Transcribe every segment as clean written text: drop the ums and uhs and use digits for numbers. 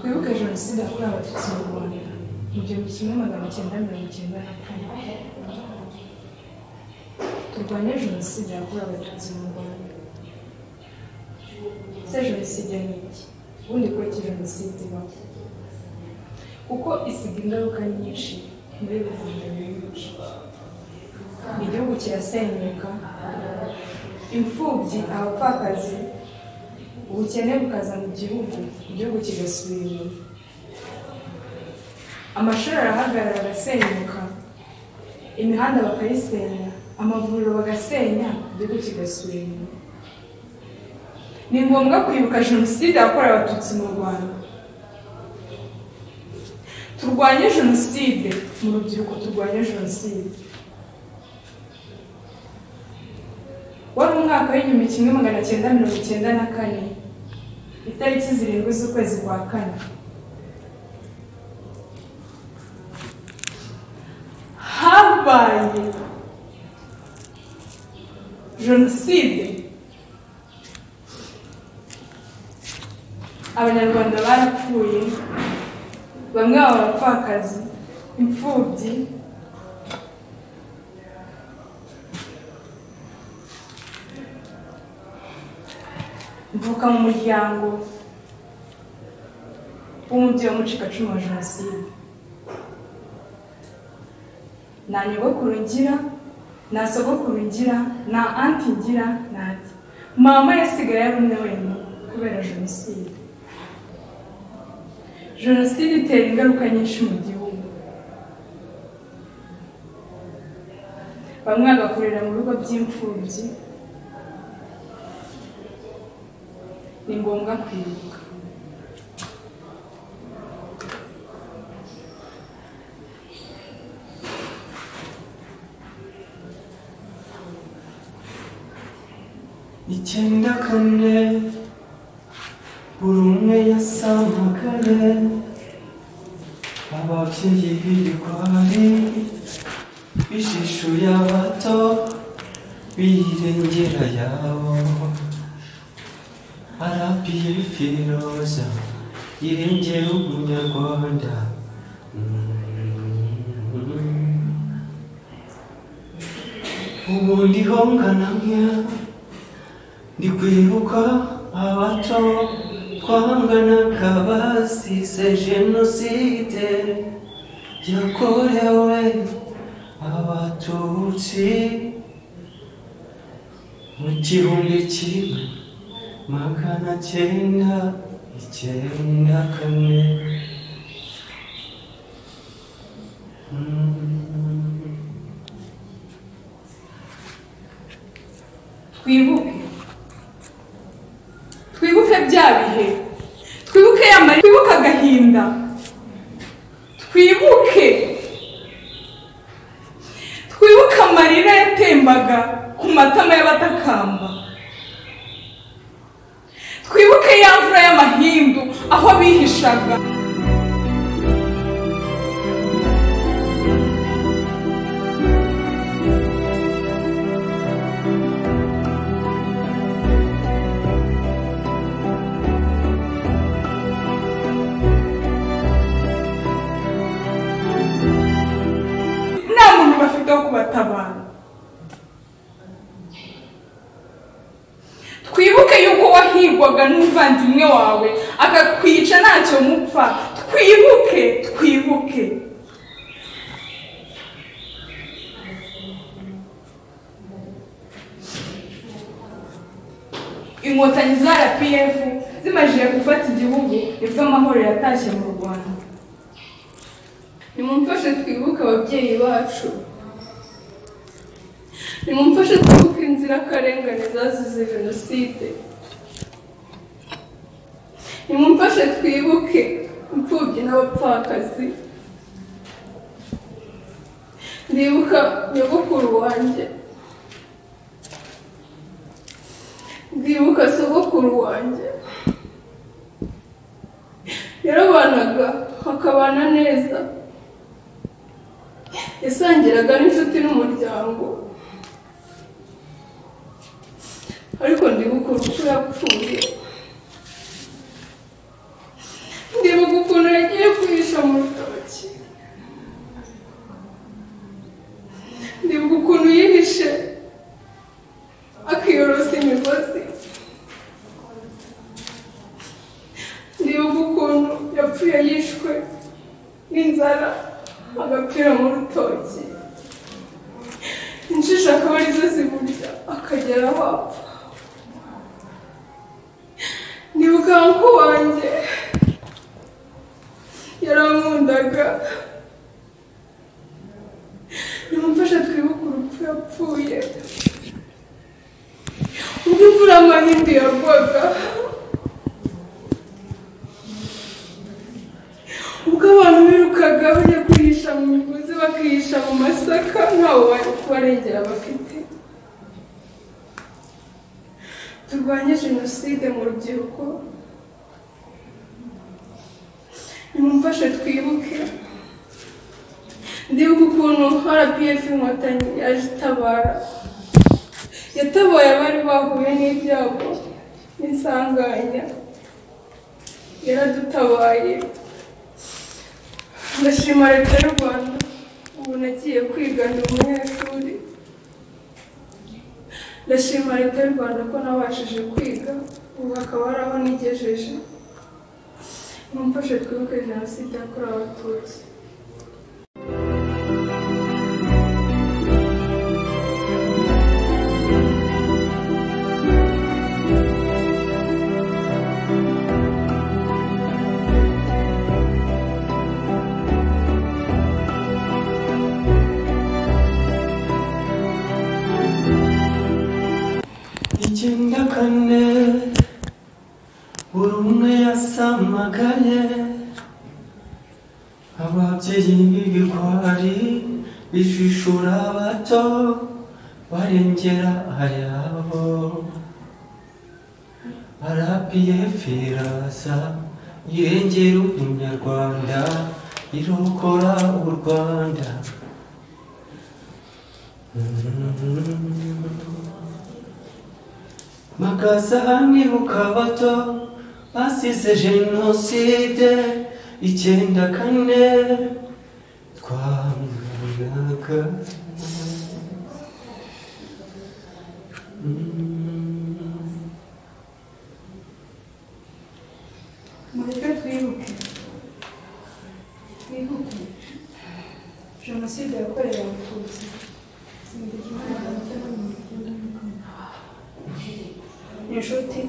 Twibuke jenoside yakorewe abatutsi mu Rwanda mu 1994. Turwanye jenoside yakorewe abatutsi mu Rwanda. Se jenoside ni iki? Ubundi ko iki jenoside ibaho? Kuko isiga ingaruka nyinshi muri rubanda nyamwinshi. Igihugu kirasenyuka, imfubyi, abapfakazi, ubukene bukaza mu gihugu, igihugu kigasubira inyuma. Amashuri arahagarara agasenyuka, imihanda bakayisenya, amavuriro bagasenya, igihugu kigasubira inyuma. Ni ngombwa kwibuka jenoside yakorewe abatutsi mu Rwanda. Turwanye jenoside mu rubyiruko, turwanye jenoside. Wari umwaka w'igihumbi 1994, itariki 7 z'ukwezi kwa 4. Habaye jenoside. Abanyarwanda barapfuye, bamwe abapfakazi, imfubyi. Mvuka mu muryango w'umubyeyi w'umucikacumu wa jenoside. Nta nyogokuru ngira, nta sogokuru ngira, nta anti ngira, ntati. Mama yasigaye ari umwe wenyine kubera jenoside. Jenoside itera ingaruka nyinshi mu gihugu. Bamwe bagakurira mu bigo by'imfubyi. Ni ngombwa kwibuka. Icyenda kane buri umwe yasamagare, ababyeyi b'ibigwari bishishuye abato birengera yabo. Arapiye Firoza yirengera ubunyarwanda. Ubu ndiho nganamya, ndi kwibuka abato twanganaga bazize jenoside yakorewe abatutsi mu 1994. Twibuke bya bihe, twibuke amarira, twibuke agahinda, twibuke amarira yatembaga ku matama y'abatakamba, twibuke ya mvura y'amahindu aho bihishaga. Bafite kubatabara. Twibuke yuko wahigwaga n'umuvandimwe wawe akakwica ntacyo mupfa. Twibuke. Inkotanyi za RPF zimajije gufata igihugu, nibwo amahoro yatashye mu Rwanda. Nimumfashe twibuke ababyeyi bacu. Nimumfashe twibuke inzirakarengane zazize jenoside. Nimumfashe twibuke imfubyi n'abapfakazi. Ndibuka nyogokuru wanjye, ndibuka sogokuru wanjye. Yarabanaga akabana neza, yasangiraga n'inshuti n'umuryango. Ariko ndibuka urupfu yapfuye. Ndibuka ndibuka ukuntu yapfuye yishwe n'inzara agapfira mu rutoki, injiji akaba arizo zimurya akagera aho apfa. Ndibuka ko wanjye yarankundaga, nimumfashe twibuke urupfu yapfuye ubwo imvura y'amahindi yagwaga, ubwo abantu birukaga bajya kwihisha mu migozi bakihisha mu masaka ntawe wari kubarengera bafite. Turwanye jenoside mu rubyiruko, nimumfashe twibuke. Ndibuka ukuntu RPF Inkotanyi yaje itabara, yatabaye abari bahuye n'ibyago n'isanganya, yaradutabaye. Ndashima leta y'u Rwanda, ubu nagiye kwiga ndi umunyeshuri. Ndashima leta y'u Rwanda ko nabashije kwiga, ubu hakaba hari aho nigejeje. Nimumfashe twibuke jenoside yakorewe Abatutsi. Icyenda kane buri umwe yasamagaye, ababyeyi b'ibigwari bijishura abato barengera ayabo. RPF iraza irengera umunyarwanda, irokora u Rwanda. Makaza nibuka abato basize jenoside icyenda kane twanganaga. Mureke twibuke jenoside yakorewe Abatutsi. Inshuti,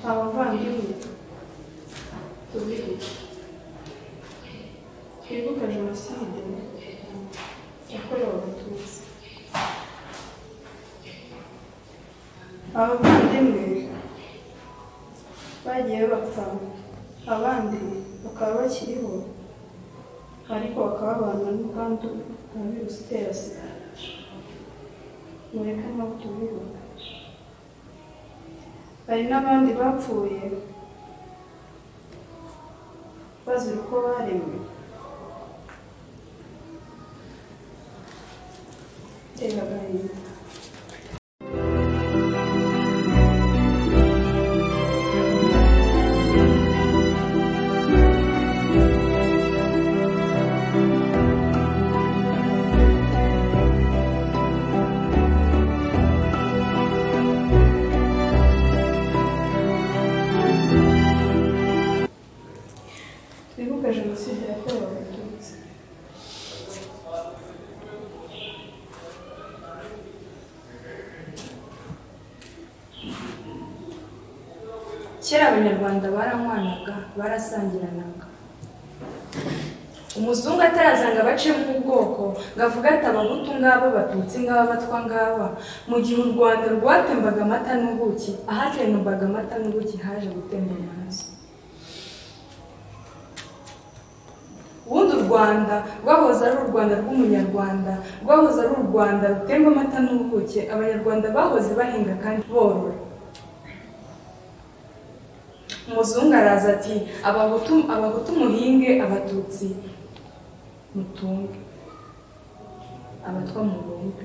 abavandimwe, tubibuke. Twibuke jenoside yakorewe Abatutsi. Abavandimwe bagiye bapfa, abandi bakaba bakiriho ariko bakaba babana n'ubwandu bwa virusi itera sida. Mureke nabo tubibuke. Hari n'abandi bapfuye bazira uko baremwe. Tega agahinda. Twibuke jenoside yakorewe Abatutsi. Kera Abanyarwanda baranywanaga, barasangiranaga. Umuzungu atarazanga bacemo ubwoko ngavuga ati Abahutu ngaba, Abatutsi ngaba, Abatwa ngaba. Mu gihe u Rwanda rwatembaga amata n'ubuki, ahatembaga amata n'ubuki haje gutemba amaraso. Ubundi u Rwanda rwahoze ari u Rwanda rw'umunyarwanda, rwahoze ari u Rwanda rutemba amata n'ubuki. Abanyarwanda bahoze bahinga kandi borora. Umuzungu araza ati Abahutu muhinge, Abatutsi mutunge, Abatwa mubumbe.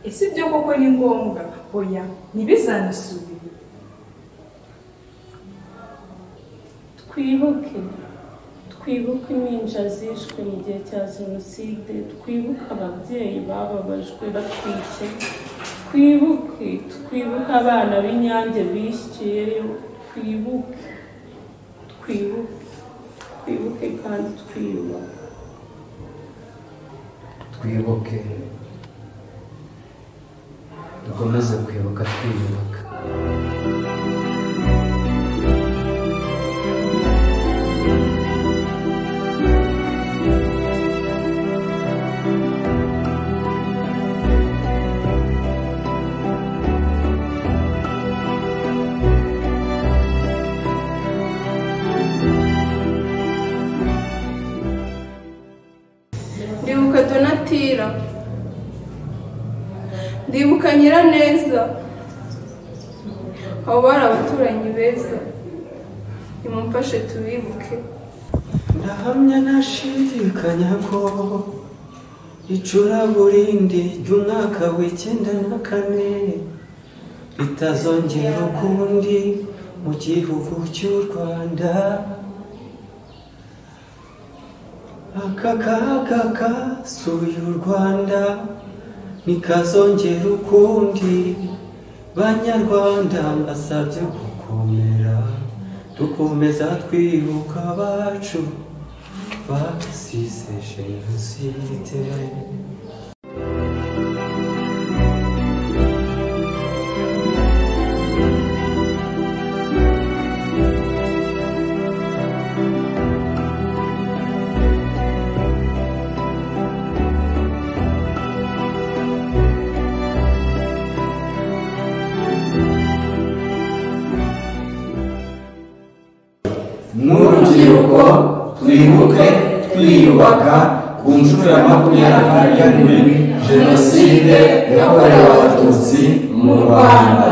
Ese ibyo koko ni ngombwa? Oya, ntibizanasubire. Twibuke impinja zishwe mu gihe cya jenoside, twibuke ababyeyi bababajwe batwite, twibuke abana b'Inyange bishyiriyeyo, twibuke twibuke kandi twiyubaka. twibuke dukomeze kwibuka twiyubaka. Ndibuka Donatira, ndibuka Nyiraneza, abo bari abaturanyi beza, nimumfashe tubibuke. Ndahamya ntashidikanya ko icuraburindi ry'umwaka w'94 ritazongera ukundi mu gihugu cy'u Rwanda. Aka kaga kasuye u Rwanda ntikazongera ukundi. Banyarwanda mbasabye gukomera, dukomeza twibuka abacu basize Jenoside. Nk'urubyiruko twibuke twiyubaka ku nshuro ya 27 Jenoside yakorewe Abatutsi mu Rwanda.